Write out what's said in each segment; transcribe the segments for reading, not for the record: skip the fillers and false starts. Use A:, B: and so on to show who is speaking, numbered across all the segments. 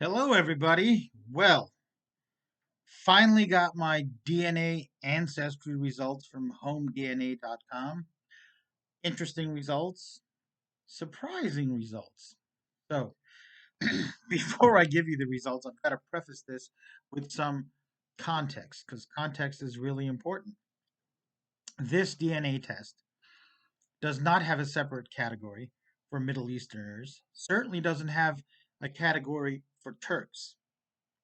A: Hello, everybody. Well, finally got my DNA ancestry results from homedna.com. Interesting results, surprising results. So, before I give you the results, I've got to preface this with some context because context is really important. This DNA test does not have a separate category for Middle Easterners, certainly doesn't have a category for Turks,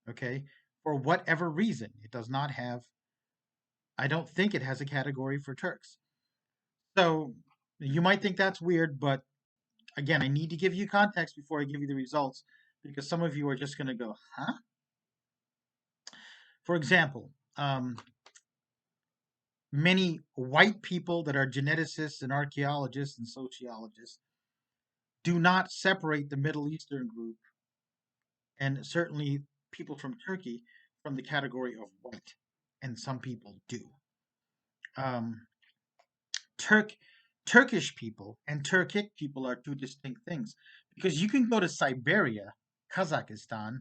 A: okay? For whatever reason, it does not have I don't think it has a category for Turks. So you might think that's weird, but again, I need to give you context before I give you the results because some of you are just going to go, huh? For example, many white people that are geneticists and archaeologists and sociologists do not separate the Middle Eastern group and certainly people from Turkey from the category of white, and some people do. Um, Turk Turkish people and Turkic people are two distinct things because you can go to Siberia, Kazakhstan,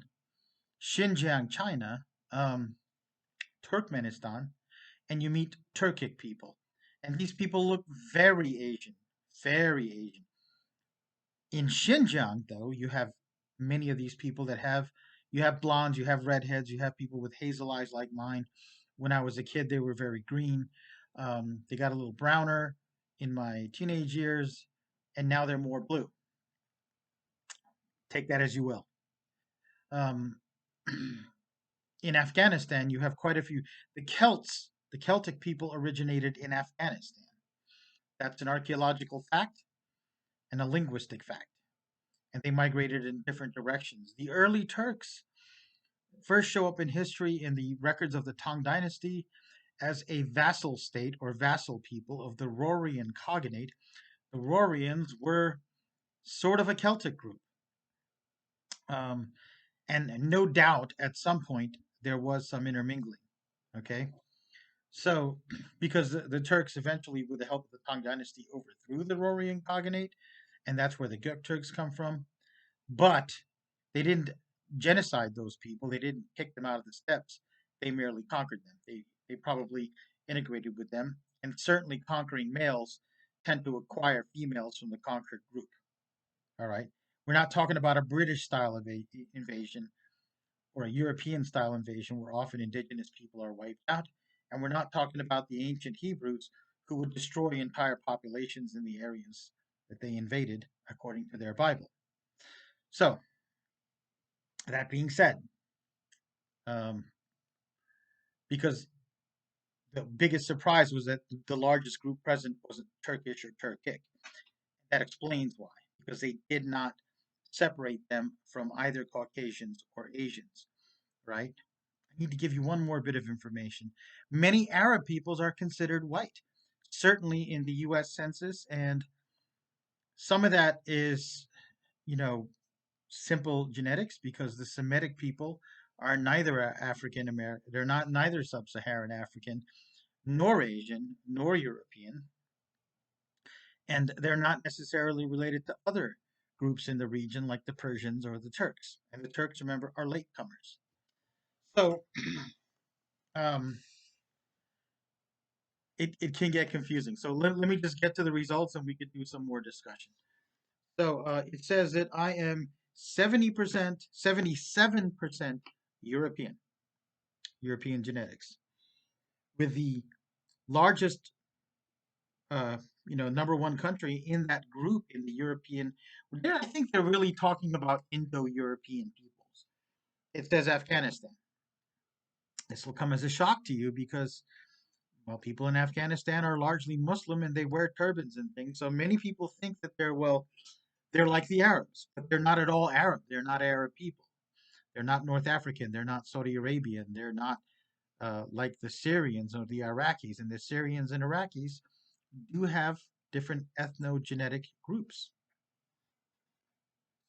A: Xinjiang, China, Turkmenistan, and you meet Turkic people, and these people look very Asian, very Asian. In Xinjiang, though, you have many of these people that have you have blondes, you have redheads, you have people with hazel eyes like mine. When I was a kid, they were very green. They got a little browner in my teenage years, and now they're more blue. Take that as you will. Um, in Afghanistan, you have quite a few. The Celtic people originated in Afghanistan. That's an archaeological fact and a linguistic fact. And they migrated in different directions. The early Turks first show up in history in the records of the Tang Dynasty as a vassal state or vassal people of the Rorian cognate. The Rorians were sort of a Celtic group. Um, and no doubt at some point there was some intermingling. Okay. So, because the Turks eventually, with the help of the Tang Dynasty, overthrew the Rorian cognate, and that's where the Gök Turks come from. But they didn't genocide those people. They didn't kick them out of the steppes. They merely conquered them. They probably integrated with them, and certainly conquering males tend to acquire females from the conquered group. All right, we're not talking about a British style of invasion or a European style invasion where often indigenous people are wiped out, and we're not talking about the ancient Hebrews who would destroy entire populations in the areas that they invaded according to their Bible. So, that being said, um, because the biggest surprise was that the largest group present wasn't Turkish or Turkic. That explains why, because they did not separate them from either Caucasians or Asians, right? I need to give you one more bit of information. Many Arab peoples are considered white, certainly in the US Census, and some of that is, you know, simple genetics because the Semitic people are neither African American, they're not neither sub-Saharan African, nor Asian, nor European, and they're not necessarily related to other groups in the region like the Persians or the Turks. And the Turks, remember, are latecomers. So um, it can get confusing. So let me just get to the results and we could do some more discussion. So it says that I am 70%, 77% European, European genetics, with the largest uh, number one country in that group in the European. There, I think they're really talking about Indo-European peoples. It says Afghanistan. This will come as a shock to you because, well, people in Afghanistan are largely Muslim and they wear turbans and things. So many people think that they're like the Arabs, but they're not at all Arab. They're not Arab people. They're not North African. They're not Saudi Arabian. They're not like the Syrians or the Iraqis. And the Syrians and Iraqis do have different ethnogenetic groups.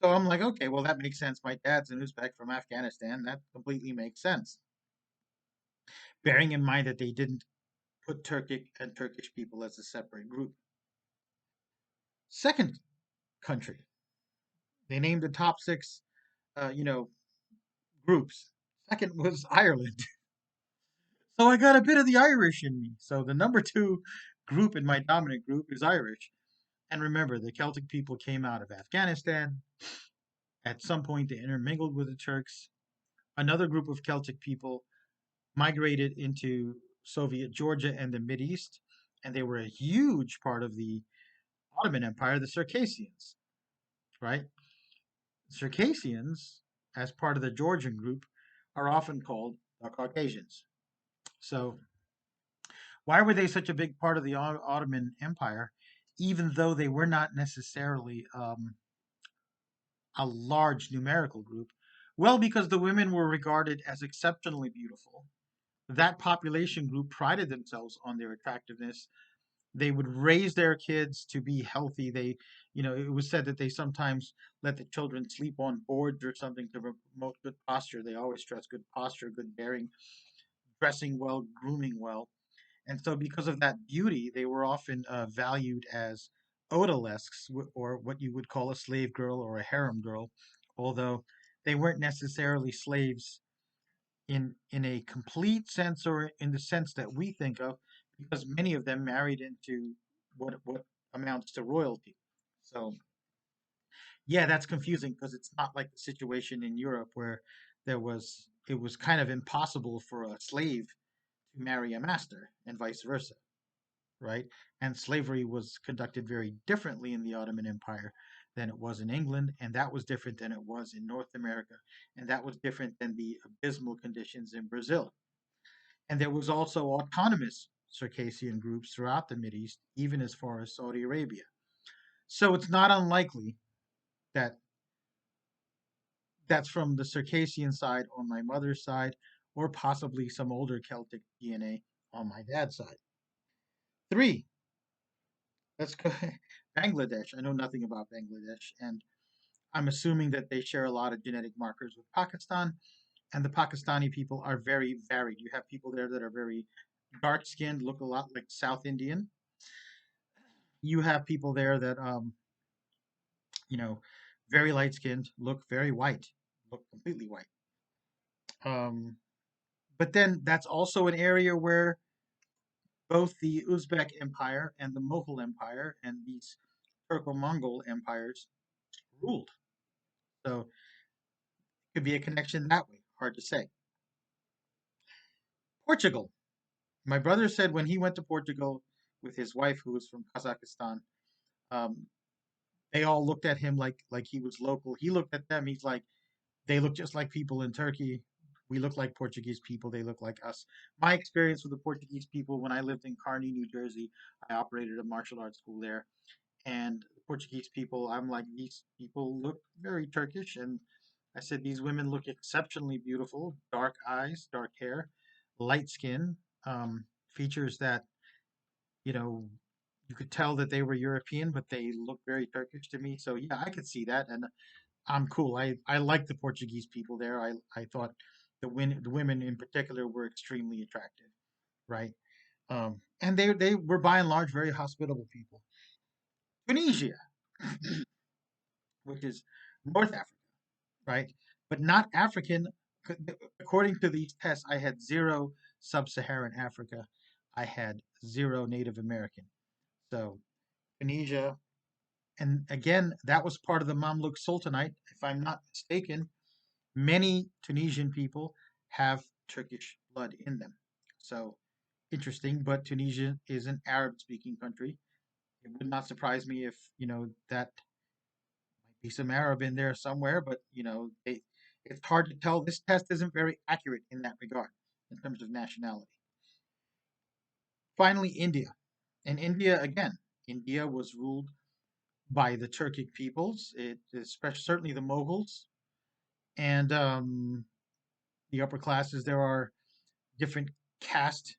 A: So I'm like, okay, well, that makes sense. My dad's an Uzbek from Afghanistan. That completely makes sense. Bearing in mind that they didn't put Turkic and Turkish people as a separate group. Second country, they named the top six, uh, you know, groups. Second was Ireland. So I got a bit of the Irish in me. So the number two group in my dominant group is Irish. And remember, the Celtic people came out of Afghanistan. At some point, they intermingled with the Turks. Another group of Celtic people migrated into Soviet Georgia and the East, and they were a huge part of the Ottoman Empire, the Circassians, right? Circassians, as part of the Georgian group, are often called the Caucasians. So, why were they such a big part of the Ottoman Empire, even though they were not necessarily a large numerical group? Well, because the women were regarded as exceptionally beautiful. That population group prided themselves on their attractiveness. They would raise their kids to be healthy. It was said that they sometimes let the children sleep on boards or something to promote good posture. They always stress good posture, good bearing, dressing well, grooming well. And so, because of that beauty, they were often valued as odalisques, or what you would call a slave girl or a harem girl, although they weren't necessarily slaves in a complete sense or in the sense that we think of, because many of them married into what amounts to royalty. So yeah, that's confusing because it's not like the situation in Europe where it was kind of impossible for a slave to marry a master and vice versa, right? And slavery was conducted very differently in the Ottoman Empire than it was in England, and that was different than it was in North America, and that was different than the abysmal conditions in Brazil. And there was also autonomous Circassian groups throughout the Mideast, even as far as Saudi Arabia. So it's not unlikely that that's from the Circassian side on my mother's side, or possibly some older Celtic DNA on my dad's side. Three, let's go Bangladesh. I know nothing about Bangladesh, and I'm assuming that they share a lot of genetic markers with Pakistan, and the Pakistani people are very varied. You have people there that are very dark skinned, look a lot like South Indian. You have people there that you know, very light skinned, look very white, look completely white. Um, but then that's also an area where both the Uzbek Empire and the Mughal Empire and these Turko-Mongol empires ruled. So it could be a connection that way. Hard to say. Portugal. My brother said when he went to Portugal with his wife, who was from Kazakhstan, um, they all looked at him like he was local. He looked at them. He's like, they look just like people in Turkey. We look like Portuguese people. They look like us. My experience with the Portuguese people when I lived in Kearney, New Jersey, I operated a martial arts school there. And the Portuguese people, I'm like, these people look very Turkish. And I said, these women look exceptionally beautiful, dark eyes, dark hair, light skin, features that, you know, you could tell that they were European, but they look very Turkish to me. So yeah, I could see that. And I'm cool. I like the Portuguese people there. I thought the women in particular were extremely attractive, right? And they were by and large very hospitable people. Tunisia, which is North Africa, right? But not African. According to these tests, I had zero sub-Saharan Africa. I had zero Native American. So Tunisia, and again, that was part of the Mamluk Sultanate, if I'm not mistaken. Many Tunisian people have Turkish blood in them. So interesting, but Tunisia is an Arab speaking country. It would not surprise me if, that might be some Arab in there somewhere, but it's hard to tell. This test isn't very accurate in that regard in terms of nationality. Finally, India. And India, again, India was ruled by the Turkic peoples, especially certainly the Mughals and the upper classes. There are different caste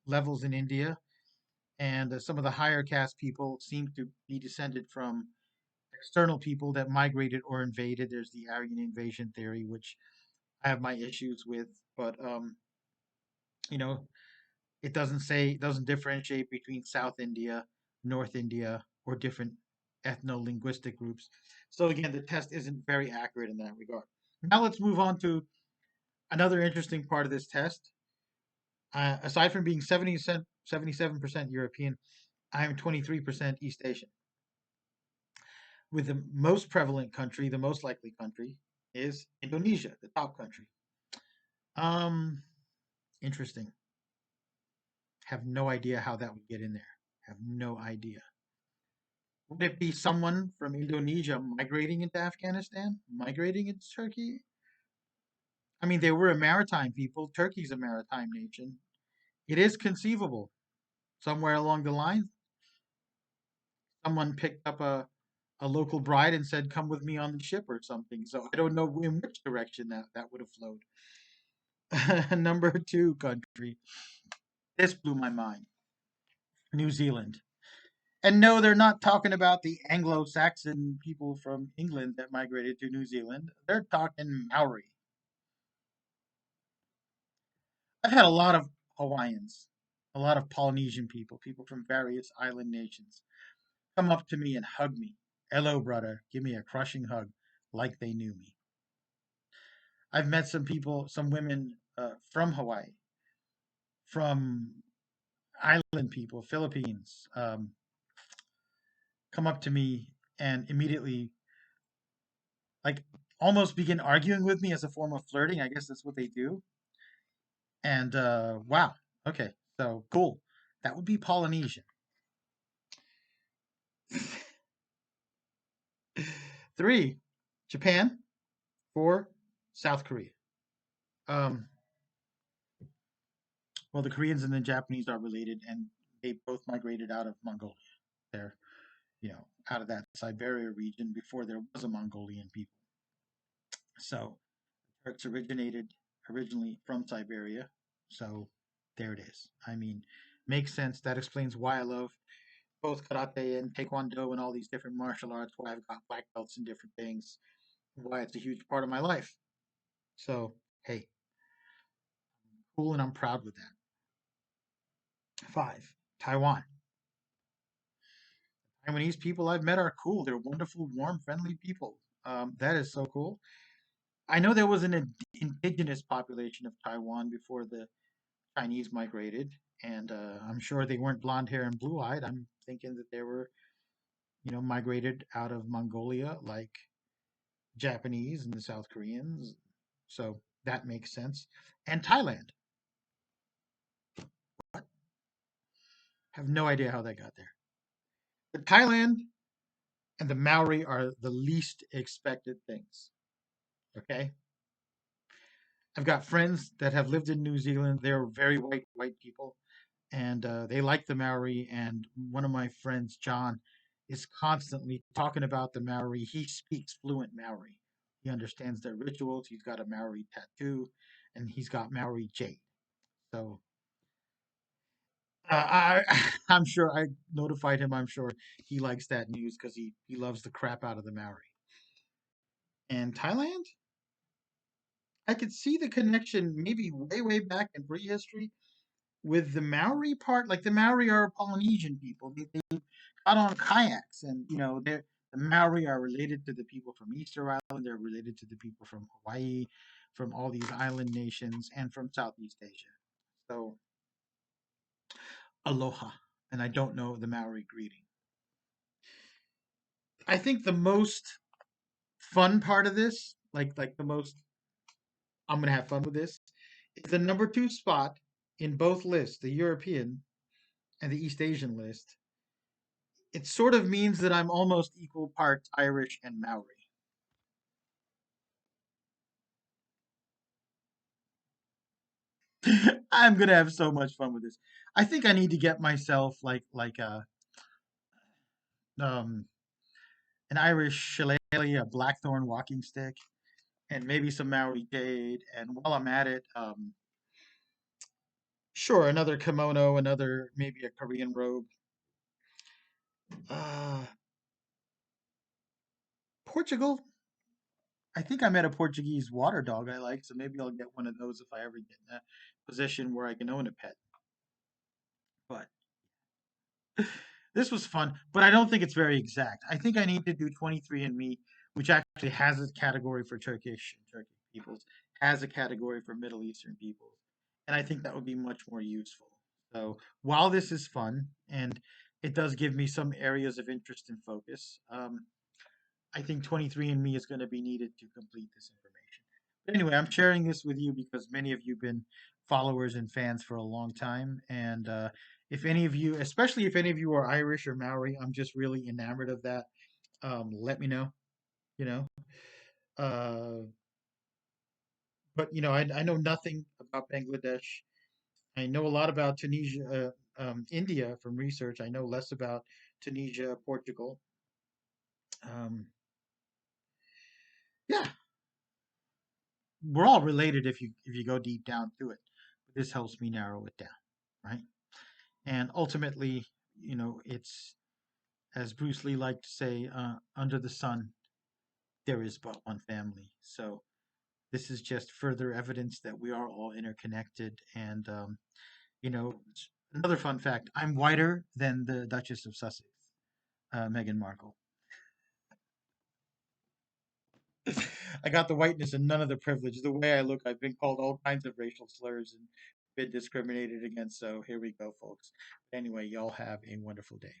A: levels in India, and some of the higher caste people seem to be descended from external people that migrated or invaded. There's the Aryan invasion theory, which I have my issues with, but you know, it doesn't differentiate between South India, North India, or different ethno-linguistic groups. So again, the test isn't very accurate in that regard. Now let's move on to Another interesting part of this test, aside from being 77% European, I'm 23% East Asian. With the most prevalent country, the most likely country is Indonesia, the top country. Um, Interesting. Have no idea how that would get in there. Have no idea. Would it be someone from Indonesia migrating into Afghanistan? Migrating into Turkey? I mean, they were a maritime people. Turkey's a maritime nation. It is conceivable. Somewhere along the line, someone picked up a local bride and said, "Come with me on the ship" or something. So I don't know in which direction that would have flowed. Number two country. This blew my mind. New Zealand. And no, they're not talking about the Anglo-Saxon people from England that migrated to New Zealand. They're talking Maori. I've had a lot of Hawaiians, a lot of Polynesian people, people from various island nations, come up to me and hug me. Hello, brother. Give me a crushing hug, like they knew me. I've met some people, some women from Hawaii, from island people, Philippines, come up to me and immediately, like, almost begin arguing with me as a form of flirting. I guess that's what they do. And wow, okay, so cool. That would be Polynesian. Three, Japan. Four, South Korea. Um, well, the Koreans and the Japanese are related, and they both migrated out of Mongolia. They're, out of that Siberia region before there was a Mongolian people. So Turks originated originally from Siberia. So there it is. I mean, makes sense. That explains why I love both karate and taekwondo and all these different martial arts, why I've got black belts in different things, why it's a huge part of my life. So, hey, cool, and I'm proud with that. Five, Taiwan. Taiwanese people I've met are cool. They're wonderful, warm, friendly people. That is so cool. I know there was an indigenous population of Taiwan before the Chinese migrated, and I'm sure they weren't blonde hair and blue eyed. I'm thinking that they were, migrated out of Mongolia like Japanese and the South Koreans. So that makes sense. And Thailand. What? Have no idea how they got there. But Thailand and the Maori are the least expected things. Okay. I've got friends that have lived in New Zealand. They're very white people, and they like the Maori. And one of my friends, John, is constantly talking about the Maori. He speaks fluent Maori. He understands their rituals. He's got a Maori tattoo, and he's got Maori jade. So I'm sure I notified him. I'm sure he likes that news because he loves the crap out of the Maori. And Thailand, I could see the connection maybe way back in prehistory with the Maori part. Like the Maori are Polynesian people. They got on kayaks, and the Maori are related to the people from Easter Island. They're related to the people from Hawaii, from all these island nations, and from Southeast Asia. So aloha, and I don't know the Maori greeting. I think the most fun part of this, like the most I'm gonna have fun with this, is the number two spot in both lists, the European and the East Asian list. It sort of means that I'm almost equal parts Irish and Maori. I'm gonna have so much fun with this. I think I need to get myself like um an Irish shillelagh, a blackthorn walking stick, and maybe some Maori jade. And while I'm at it, sure, another kimono, another maybe a Korean robe. Uh, Portugal. I think I met a Portuguese water dog I like, so maybe I'll get one of those if I ever get in a position where I can own a pet. But this was fun, but I don't think it's very exact. I think I need to do 23andMe, which actually has a category for Turkish and Turkish peoples, as a category for Middle Eastern peoples. And I think that would be much more useful. So while this is fun and it does give me some areas of interest and focus, I think 23andMe is going to be needed to complete this information. But anyway, I'm sharing this with you because many of you have been followers and fans for a long time. And if any of you, especially if any of you are Irish or Maori, I'm just really enamored of that. Let me know, you know. Uh, but, I know nothing about Bangladesh. I know a lot about Tunisia, India from research. I know less about Tunisia, Portugal. Um, yeah, we're all related if you go deep down to it. This helps me narrow it down, right? And ultimately, it's as Bruce Lee liked to say, under the sun there is but one family. So this is just further evidence that we are all interconnected. And another fun fact: I'm whiter than the Duchess of Sussex, Meghan Markle. I got the whiteness and none of the privilege. The way I look, I've been called all kinds of racial slurs and been discriminated against. So here we go, folks. Anyway, y'all have a wonderful day.